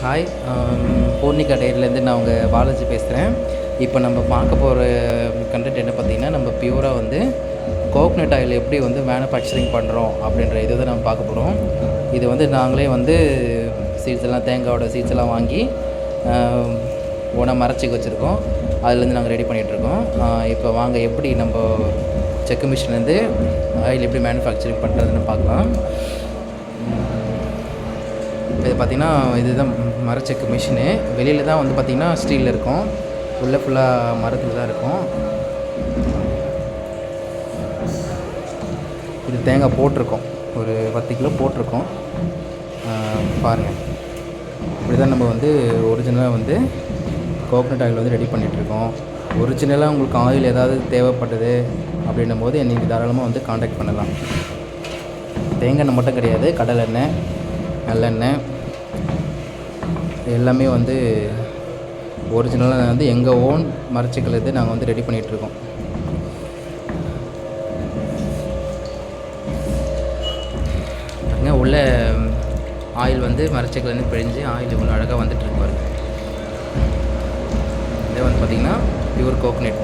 Hi, போர்னிக்கா டேரிலேருந்து நான் உங்கள் பாலாஜி பேசுகிறேன். இப்போ நம்ம பார்க்க போகிற கண்டென்ட் என்ன பார்த்திங்கன்னா, நம்ம பியூராக வந்து கோக்னட் ஆயில் எப்படி வந்து மேனுஃபேக்சரிங் பண்ணுறோம் அப்படின்ற இதை தான் நம்ம பார்க்க போகிறோம். இது வந்து நாங்களே வந்து சீட்ஸ் எல்லாம் தேங்காயோட சீட்ஸ் எல்லாம் வாங்கி ஓனாக மரச்சிக்கு வச்சுருக்கோம். அதுலேருந்து நாங்கள் ரெடி பண்ணிகிட்ருக்கோம். இப்போ வாங்க எப்படி நம்ம செக்கு மிஷின்லேருந்து ஆயில் எப்படி மேனுஃபேக்சரிங் பண்ணுறதுன்னு பார்க்கலாம். இப்போ இது பார்த்திங்கன்னா இதுதான் மரச்செக்கு மிஷினு. வெளியில் தான் வந்து பார்த்திங்கன்னா ஸ்டீலில் இருக்கும், உள்ளே ஃபுல்லாக மரத்தில் தான் இருக்கும். இது தேங்காய் போட்டிருக்கோம், ஒரு 10 கிலோ போட்டிருக்கோம். பாருங்கள், இப்படி தான் நம்ம வந்து ஒரிஜினலாக வந்து கோகனட் ஆயில் வந்து ரெடி பண்ணிகிட்ருக்கோம். ஒரிஜினலாக உங்களுக்கு ஆயில் ஏதாவது தேவைப்பட்டது அப்படின்னும் போது நீங்கள் தாராளமாக வந்து காண்டாக்ட் பண்ணலாம். தேங்காய் எண்ணெய் மட்டும் கிடையாது, கடலை எண்ணெய், நல்லெண்ணெய் எல்லாமே வந்து ஒரிஜினலாக வந்து எங்கள் ஓன் மரச்சிக்கல் நாங்கள் வந்து ரெடி பண்ணிகிட்ருக்கோம். பாருங்க, உள்ள ஆயில் வந்து மரச்சிக்கலேருந்து பிழிஞ்சு ஆயில் இவ்வளோ அழகாக வந்துட்டுருக்கு பாருங்க. இதே வந்து பார்த்திங்கன்னா பியூர் கோகனட்.